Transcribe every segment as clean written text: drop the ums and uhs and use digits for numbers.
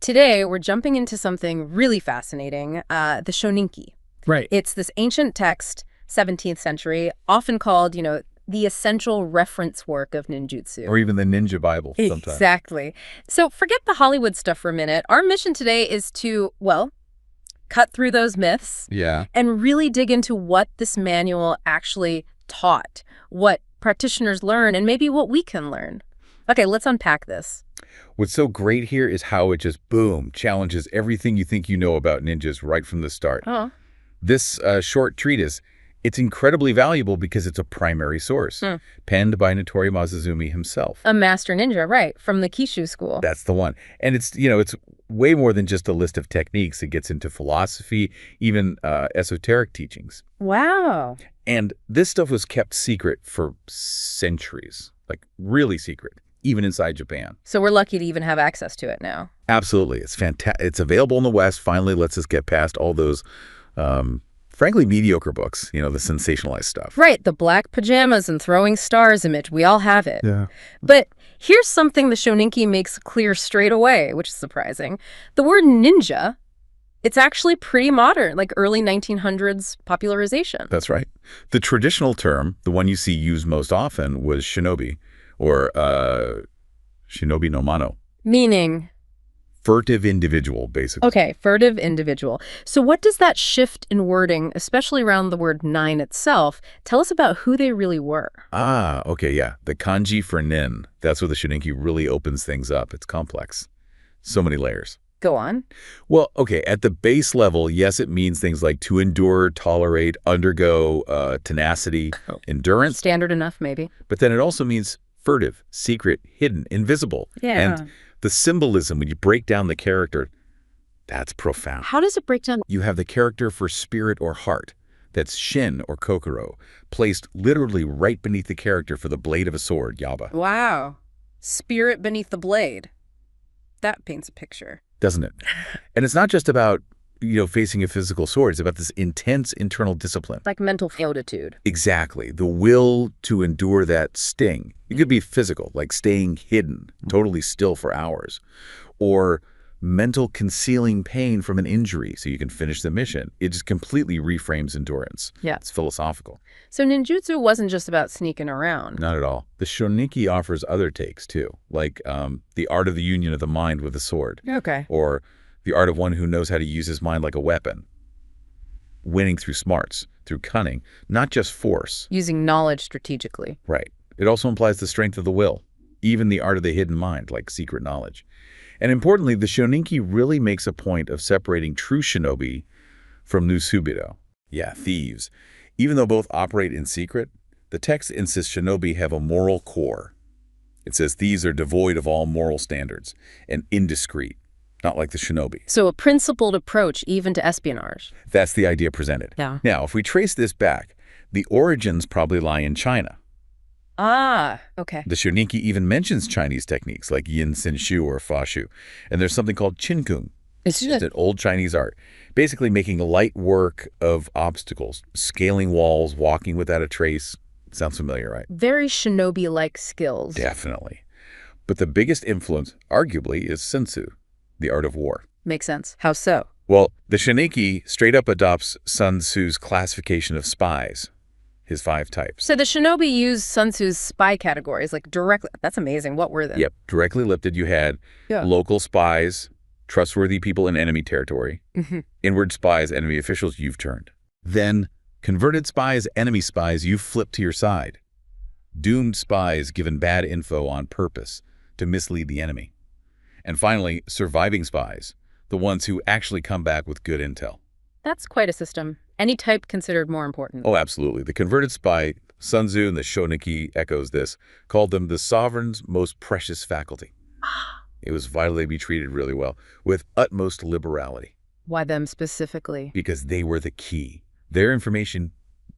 Today, we're jumping into something really fascinating, the Shoninki. Right. It's this ancient text, 17th century, often called, the essential reference work of ninjutsu. Or even the Ninja Bible sometimes. Exactly. So forget the Hollywood stuff for a minute. Our mission today is to, well, cut through those myths and really dig into what this manual actually taught, what practitioners learn, and maybe what we can learn. Okay, let's unpack this. What's so great here is how it just, boom, challenges everything you think you know about ninjas right from the start. Oh. This short treatise, it's incredibly valuable because it's a primary source, penned by Natori Masazumi himself. A master ninja, right, from the Kishu School. That's the one. And it's, it's way more than just a list of techniques. It gets into philosophy, even esoteric teachings. Wow. And this stuff was kept secret for centuries, like really secret, even inside Japan. So we're lucky to even have access to it now. Absolutely. It's fantastic. It's available in the West. Finally lets us get past all those frankly mediocre books, the sensationalized stuff. Right, the black pajamas and throwing stars image, we all have it. Yeah. But here's something the Shoninki makes clear straight away, which is surprising. The word ninja, it's actually pretty modern, like early 1900s popularization. That's right. The traditional term, the one you see used most often, was shinobi, or shinobi no mano. Meaning? Furtive individual, basically. Okay, furtive individual. So what does that shift in wording, especially around the word nine itself, tell us about who they really were? Ah, okay, yeah. The kanji for nin. That's where the Shoninki really opens things up. It's complex. So many layers. Go on. Well, okay, at the base level, yes, it means things like to endure, tolerate, undergo, tenacity, endurance. Standard enough, maybe. But then it also means furtive, secret, hidden, invisible. Yeah. And the symbolism, when you break down the character, that's profound. How does it break down? You have the character for spirit or heart. That's shin or kokoro, placed literally right beneath the character for the blade of a sword, yaba. Wow. Spirit beneath the blade. That paints a picture. Doesn't it? And it's not just about, facing a physical sword. It's about this intense internal discipline. Like mental fortitude. Exactly. The will to endure that sting. It could be physical, like staying hidden, totally still for hours. Or mental concealing pain from an injury so you can finish the mission. It just completely reframes endurance. Yeah. It's philosophical. So ninjutsu wasn't just about sneaking around. Not at all. The Shoninki offers other takes, too, like the art of the union of the mind with a sword. Okay. Or the art of one who knows how to use his mind like a weapon. Winning through smarts, through cunning, not just force. Using knowledge strategically. Right. It also implies the strength of the will, even the art of the hidden mind, like secret knowledge. And importantly, the Shoninki really makes a point of separating true shinobi from nusubito. Yeah, thieves. Even though both operate in secret, the text insists shinobi have a moral core. It says thieves are devoid of all moral standards and indiscreet. Not like the shinobi. So a principled approach even to espionage. That's the idea presented. Yeah. Now, if we trace this back, the origins probably lie in China. Ah, okay. The Shoninki even mentions Chinese techniques like yin sin shu or fa shu. And there's something called qinkung. It's just an old Chinese art, basically making light work of obstacles, scaling walls, walking without a trace. Sounds familiar, right? Very shinobi-like skills. Definitely. But the biggest influence, arguably, is sensu, the art of war. Makes sense. How so? Well, the Shoninki straight up adopts Sun Tzu's classification of spies, his 5 types. So the shinobi used Sun Tzu's spy categories, like directly. That's amazing. What were they? Yep. Directly lifted, you had local spies, trustworthy people in enemy territory, inward spies, enemy officials you've turned. Then converted spies, enemy spies you've flipped to your side. Doomed spies given bad info on purpose to mislead the enemy. And finally, surviving spies, the ones who actually come back with good intel. That's quite a system. Any type considered more important. Oh, absolutely. The converted spy, Sun Tzu and the Shoninki echoes this, called them the sovereign's most precious faculty. It was vital they be treated really well, with utmost liberality. Why them specifically? Because they were the key. Their information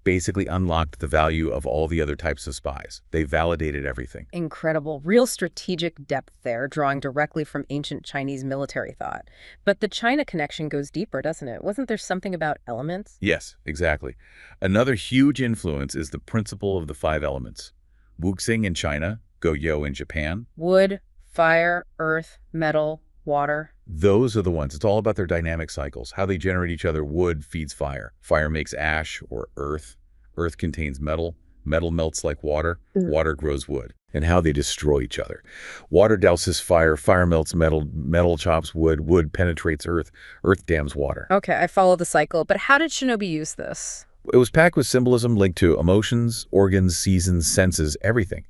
basically unlocked the value of all the other types of spies. They validated everything. Incredible. Real strategic depth there, drawing directly from ancient Chinese military thought. But the China connection goes deeper, doesn't it? Wasn't there something about elements? Yes, exactly. Another huge influence is the principle of the 5 elements. Wuxing in China, Goyo in Japan. Wood, fire, earth, metal, water. Those are the ones. It's all about their dynamic cycles, how they generate each other. Wood feeds fire. Fire makes ash or earth. Earth contains metal. Metal melts like water. Water grows wood. And how they destroy each other. Water douses fire. Fire melts metal. Metal chops wood. Wood penetrates earth. Earth dams water. Okay, I follow the cycle. But how did shinobi use this? It was packed with symbolism linked to emotions, organs, seasons, senses, everything.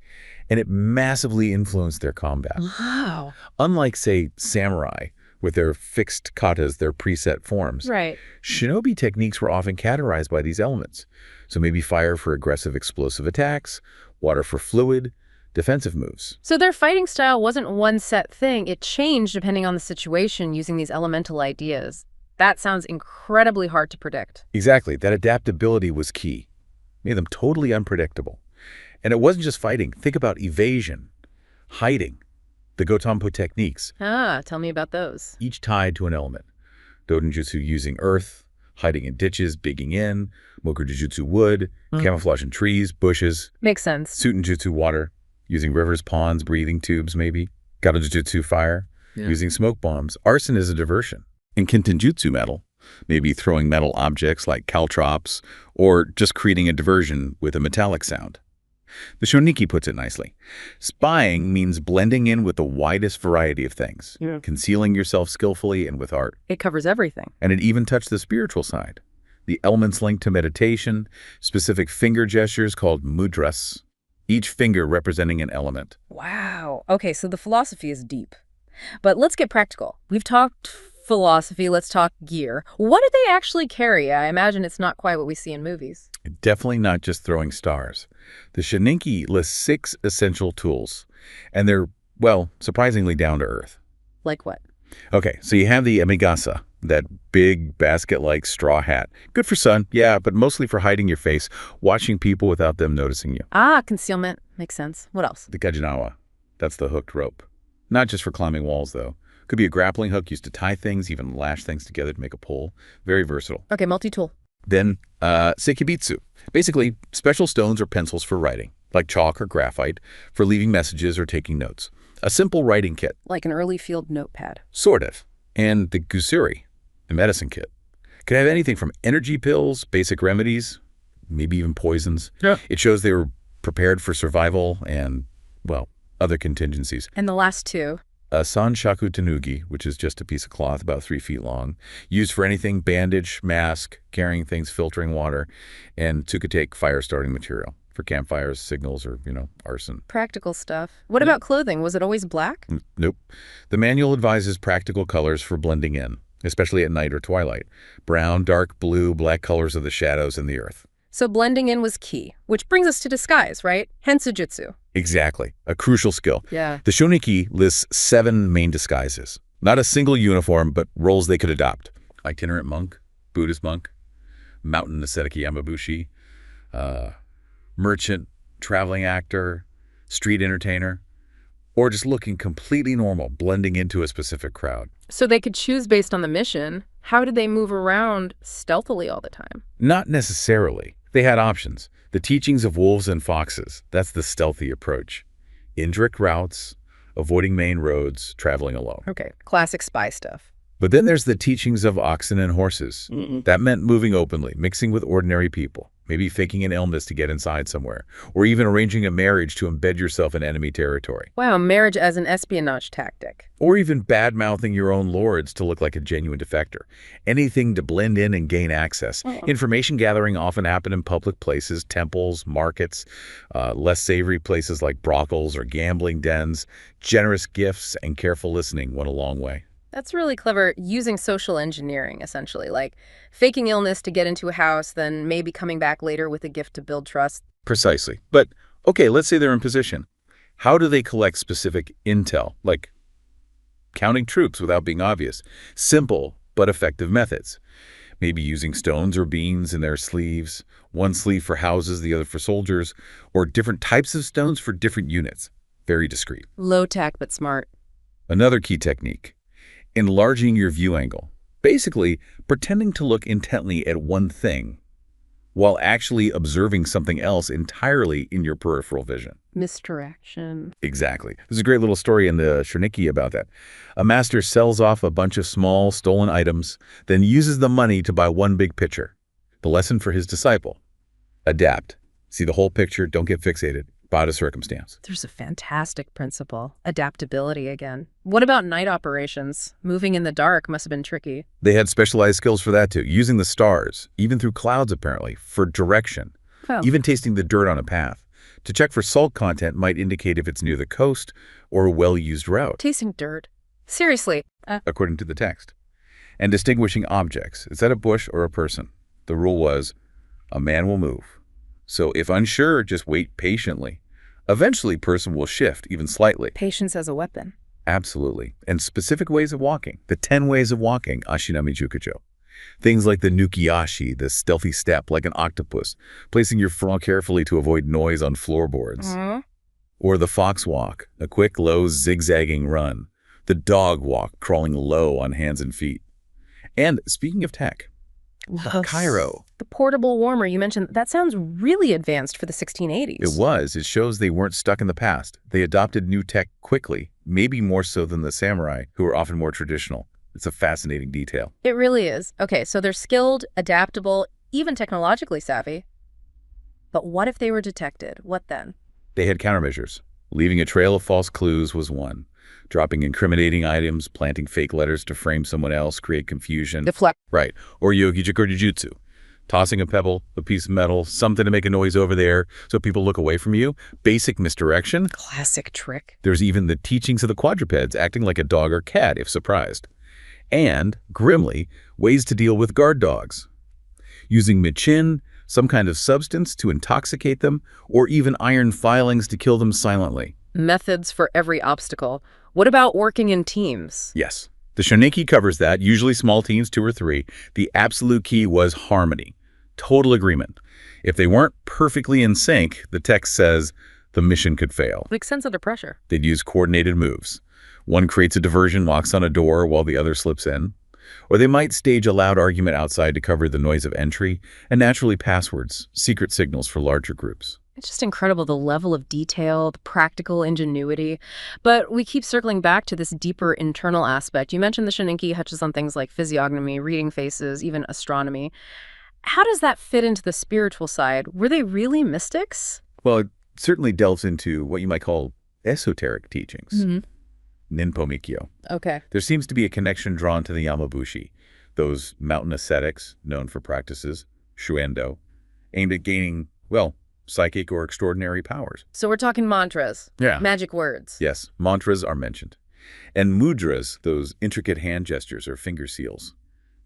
And it massively influenced their combat. Wow. Unlike, say, samurai, with their fixed katas, their preset forms. Right. Shinobi techniques were often categorized by these elements. So maybe fire for aggressive explosive attacks, water for fluid, defensive moves. So their fighting style wasn't one set thing. It changed depending on the situation using these elemental ideas. That sounds incredibly hard to predict. Exactly. That adaptability was key. Made them totally unpredictable. And it wasn't just fighting. Think about evasion, hiding, the Gotempo techniques. Tell me about those. Each tied to an element. Dodenjutsu using earth, hiding in ditches, digging in, Mokujutsu wood, camouflage in trees, bushes. Makes sense. Tsutenjutsu water, using rivers, ponds, breathing tubes maybe. Gatojutsu fire, using smoke bombs. Arson is a diversion. In Kintenjutsu metal, maybe throwing metal objects like caltrops or just creating a diversion with a metallic sound. The Shoninki puts it nicely. Spying means blending in with the widest variety of things, concealing yourself skillfully and with art. It covers everything. And it even touched the spiritual side. The elements linked to meditation, specific finger gestures called mudras, each finger representing an element. Wow. Okay, so the philosophy is deep. But let's get practical. We've talked philosophy, let's talk gear. What do they actually carry? I imagine it's not quite what we see in movies. Definitely not just throwing stars. The Shoninki lists 6 essential tools, and they're, well, surprisingly down to earth. Like what? Okay, so you have the amigasa, that big basket-like straw hat. Good for sun, yeah, but mostly for hiding your face, watching people without them noticing you. Concealment. Makes sense. What else? The kajinawa, that's the hooked rope. Not just for climbing walls, though. Could be a grappling hook used to tie things, even lash things together to make a pole. Very versatile. Okay, multi-tool. Then, sekibitsu. Basically, special stones or pencils for writing, like chalk or graphite, for leaving messages or taking notes. A simple writing kit. Like an early field notepad. Sort of. And the gusuri, the medicine kit. Could have anything from energy pills, basic remedies, maybe even poisons. Yeah. It shows they were prepared for survival and, well, other contingencies. And the last 2? A sanshaku tanugi, which is just a piece of cloth about 3 feet long, used for anything, bandage, mask, carrying things, filtering water, and tsuketake, fire-starting material for campfires, signals, or, arson. Practical stuff. What about clothing? Was it always black? Nope. The manual advises practical colors for blending in, especially at night or twilight. Brown, dark blue, black colors of the shadows and the earth. So blending in was key, which brings us to disguise, right? Hensujutsu. Exactly. A crucial skill. Yeah. The Shoninki lists 7 main disguises. Not a single uniform, but roles they could adopt. Itinerant monk, Buddhist monk, mountain ascetic yamabushi, merchant, traveling actor, street entertainer, or just looking completely normal, blending into a specific crowd. So they could choose based on the mission. How did they move around stealthily all the time? Not necessarily. They had options. The teachings of wolves and foxes, that's the stealthy approach. Indirect routes, avoiding main roads, traveling alone. Okay, classic spy stuff. But then there's the teachings of oxen and horses. That meant moving openly, mixing with ordinary people, maybe faking an illness to get inside somewhere, or even arranging a marriage to embed yourself in enemy territory. Wow, marriage as an espionage tactic. Or even bad-mouthing your own lords to look like a genuine defector. Anything to blend in and gain access. Information gathering often happened in public places, temples, markets, less savory places like brothels or gambling dens. Generous gifts and careful listening went a long way. That's really clever, using social engineering, essentially, like faking illness to get into a house, then maybe coming back later with a gift to build trust. Precisely. But, okay, let's say they're in position. How do they collect specific intel, like counting troops without being obvious? Simple but effective methods. Maybe using stones or beans in their sleeves, one sleeve for houses, the other for soldiers, or different types of stones for different units. Very discreet. Low tech but smart. Another key technique. Enlarging your view angle. Basically, pretending to look intently at one thing while actually observing something else entirely in your peripheral vision. Misdirection. Exactly. There's a great little story in the Shoninki about that. A master sells off a bunch of small, stolen items, then uses the money to buy one big picture. The lesson for his disciple: adapt. See the whole picture, don't get fixated about a circumstance. There's a fantastic principle. Adaptability again. What about night operations? Moving in the dark must have been tricky. They had specialized skills for that too, using the stars, even through clouds apparently, for direction. Oh. Even tasting the dirt on a path. To check for salt content might indicate if it's near the coast or a well-used route. Tasting dirt? Seriously? According to the text. And distinguishing objects. Is that a bush or a person? The rule was, a man will move. So if unsure, just wait patiently. Eventually, person will shift, even slightly. Patience as a weapon. Absolutely. And specific ways of walking. The 10 ways of walking, Ashinami Jukujo. Things like the nukiashi, the stealthy step like an octopus, placing your foot carefully to avoid noise on floorboards. Or the fox walk, a quick, low, zigzagging run. The dog walk, crawling low on hands and feet. And speaking of tech, the Cairo. The portable warmer you mentioned, that sounds really advanced for the 1680s. It was. It shows they weren't stuck in the past. They adopted new tech quickly, maybe more so than the samurai, who were often more traditional. It's a fascinating detail. It really is. Okay, so they're skilled, adaptable, even technologically savvy. But what if they were detected? What then? They had countermeasures. Leaving a trail of false clues was one. Dropping incriminating items, planting fake letters to frame someone else, create confusion. Deflect. Right. Or yogijiku or jujutsu. Tossing a pebble, a piece of metal, something to make a noise over there so people look away from you. Basic misdirection. Classic trick. There's even the teachings of the quadrupeds, acting like a dog or cat if surprised. And, grimly, ways to deal with guard dogs. Using michin, some kind of substance to intoxicate them, or even iron filings to kill them silently. Methods for every obstacle. What about working in teams? Yes. The Shoninki covers that, usually small teams, 2 or 3. The absolute key was harmony. Total agreement. If they weren't perfectly in sync, the text says the mission could fail. Makes sense under pressure. They'd use coordinated moves. One creates a diversion, locks on a door while the other slips in. Or they might stage a loud argument outside to cover the noise of entry, and naturally passwords, secret signals for larger groups. It's just incredible, the level of detail, the practical ingenuity. But we keep circling back to this deeper internal aspect. You mentioned the Shoninki touches on things like physiognomy, reading faces, even astronomy. How does that fit into the spiritual side? Were they really mystics? Well, it certainly delves into what you might call esoteric teachings. Ninpo Mikyo. Okay. There seems to be a connection drawn to the Yamabushi, those mountain ascetics known for practices, shuendo, aimed at gaining, well, psychic or extraordinary powers. So we're talking mantras. Yeah. Magic words. Yes, mantras are mentioned. And mudras, those intricate hand gestures or finger seals.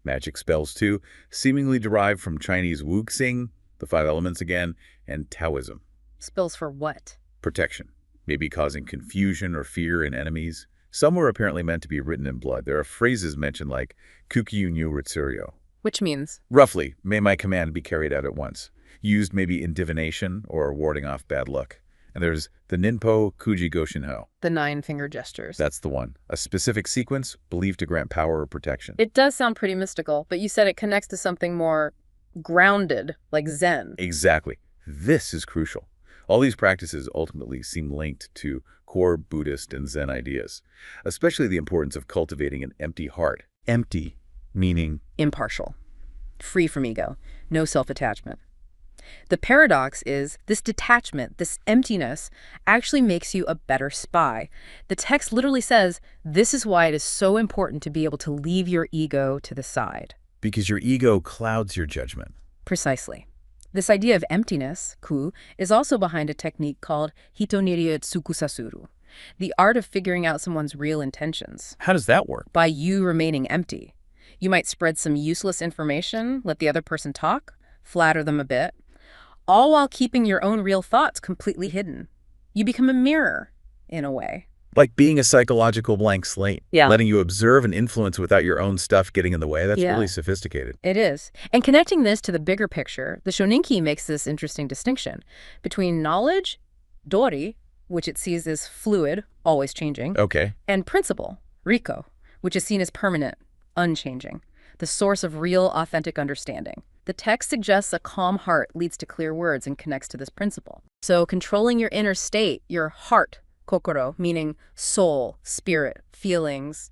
Magic spells, too, seemingly derived from Chinese wuxing, the 5 elements again, and Taoism. Spells for what? Protection, maybe causing confusion or fear in enemies. Some were apparently meant to be written in blood. There are phrases mentioned like kukiyu nyu ritsuryo. Which means? Roughly, may my command be carried out at once. Used maybe in divination or warding off bad luck. And there's the Ninpo Kuji Goshinho. The 9 finger gestures. That's the one. A specific sequence believed to grant power or protection. It does sound pretty mystical, but you said it connects to something more grounded, like Zen. Exactly. This is crucial. All these practices ultimately seem linked to core Buddhist and Zen ideas, especially the importance of cultivating an empty heart. Empty, meaning impartial, free from ego, no self-attachment. The paradox is this detachment, this emptiness, actually makes you a better spy. The text literally says, this is why it is so important to be able to leave your ego to the side. Because your ego clouds your judgment. Precisely. This idea of emptiness, ku, is also behind a technique called hitoniri tsukusasuru, the art of figuring out someone's real intentions. How does that work? By you remaining empty. You might spread some useless information, let the other person talk, flatter them a bit, all while keeping your own real thoughts completely hidden. You become a mirror, in a way. Like being a psychological blank slate. Yeah. Letting you observe and influence without your own stuff getting in the way. That's really sophisticated. It is. And connecting this to the bigger picture, the Shoninki makes this interesting distinction between knowledge, dori, which it sees as fluid, always changing, and principle, riko, which is seen as permanent, unchanging, the source of real, authentic understanding. The text suggests a calm heart leads to clear words and connects to this principle. So controlling your inner state, your heart, kokoro, meaning soul, spirit, feelings,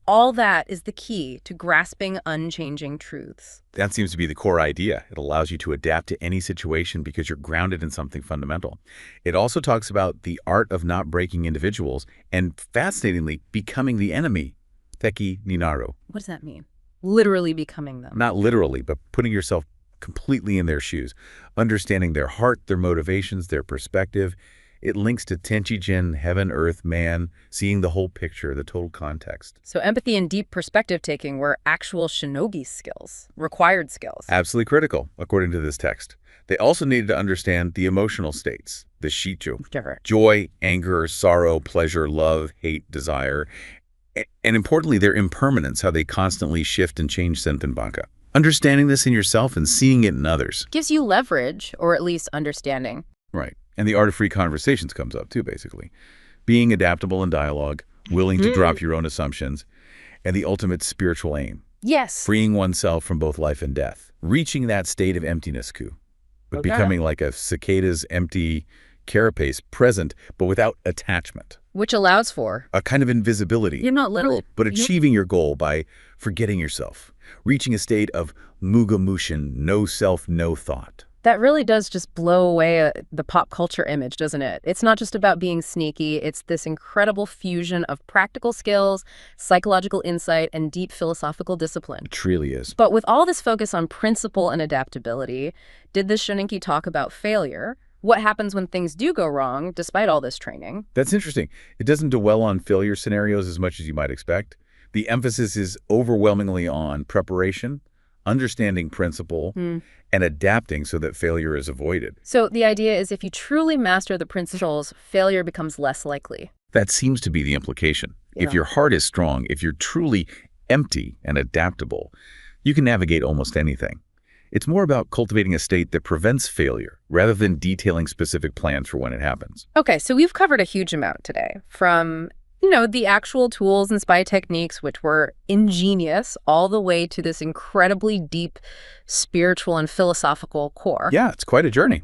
all that is the key to grasping unchanging truths. That seems to be the core idea. It allows you to adapt to any situation because you're grounded in something fundamental. It also talks about the art of not breaking individuals and, fascinatingly, becoming the enemy. Teki ni naru. What does that mean? Literally becoming them. Not literally, but putting yourself completely in their shoes, understanding their heart, their motivations, their perspective. It links to Tenchi-jin, heaven, earth, man, seeing the whole picture, the total context. So empathy and deep perspective-taking were actual shinobi skills, required skills. Absolutely critical, according to this text. They also needed to understand the emotional states, the shichu, joy, anger, sorrow, pleasure, love, hate, desire, and importantly, their impermanence, how they constantly shift and change sentenbanka. Understanding this in yourself and seeing it in others gives you leverage, or at least understanding. Right. And the art of free conversations comes up too, basically. Being adaptable in dialogue, willing to drop your own assumptions, and the ultimate spiritual aim. Yes. Freeing oneself from both life and death. Reaching that state of emptiness, but becoming like a cicada's empty carapace, present, but without attachment. Which allows for a kind of invisibility. You're not literal. But achieving your goal by forgetting yourself. Reaching a state of mugamushin, no self, no thought. That really does just blow away the pop culture image, doesn't it? It's not just about being sneaky. It's this incredible fusion of practical skills, psychological insight, and deep philosophical discipline. It really is. But with all this focus on principle and adaptability, did this Shoninki talk about failure? What happens when things do go wrong, despite all this training? That's interesting. It doesn't dwell on failure scenarios as much as you might expect. The emphasis is overwhelmingly on preparation, understanding principle, and adapting so that failure is avoided. So the idea is if you truly master the principles, failure becomes less likely. That seems to be the implication. Yeah. If your heart is strong, if you're truly empty and adaptable, you can navigate almost anything. It's more about cultivating a state that prevents failure rather than detailing specific plans for when it happens. Okay, so we've covered a huge amount today, from the actual tools and spy techniques, which were ingenious, all the way to this incredibly deep spiritual and philosophical core. Yeah, it's quite a journey.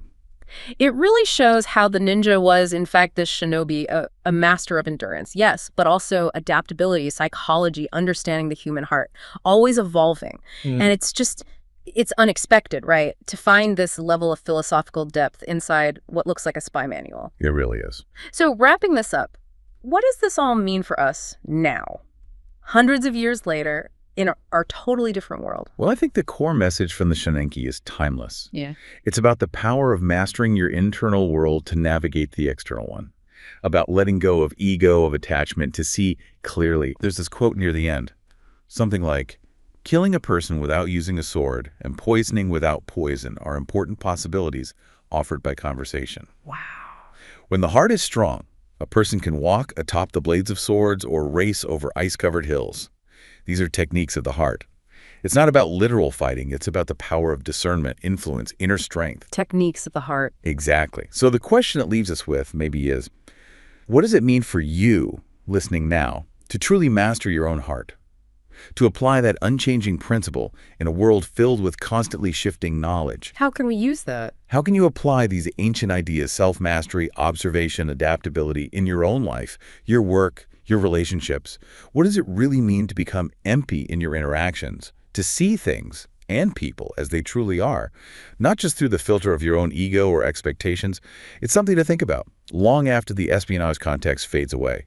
It really shows how the ninja was, in fact, this shinobi, a master of endurance, yes, but also adaptability, psychology, understanding the human heart, always evolving. And it's unexpected, right, to find this level of philosophical depth inside what looks like a spy manual. It really is. So wrapping this up, what does this all mean for us now, hundreds of years later, in our totally different world? Well, I think the core message from the Shoninki is timeless. Yeah. It's about the power of mastering your internal world to navigate the external one, about letting go of ego, of attachment, to see clearly. There's this quote near the end, something like, "Killing a person without using a sword and poisoning without poison are important possibilities offered by conversation." Wow. When the heart is strong, a person can walk atop the blades of swords or race over ice-covered hills. These are techniques of the heart. It's not about literal fighting. It's about the power of discernment, influence, inner strength. Techniques of the heart. Exactly. So the question it leaves us with maybe is, what does it mean for you, listening now, to truly master your own heart? To apply that unchanging principle in a world filled with constantly shifting knowledge. How can we use that? How can you apply these ancient ideas, self-mastery, observation, adaptability, in your own life, your work, your relationships? What does it really mean to become empty in your interactions, to see things and people as they truly are, not just through the filter of your own ego or expectations? It's something to think about long after the espionage context fades away.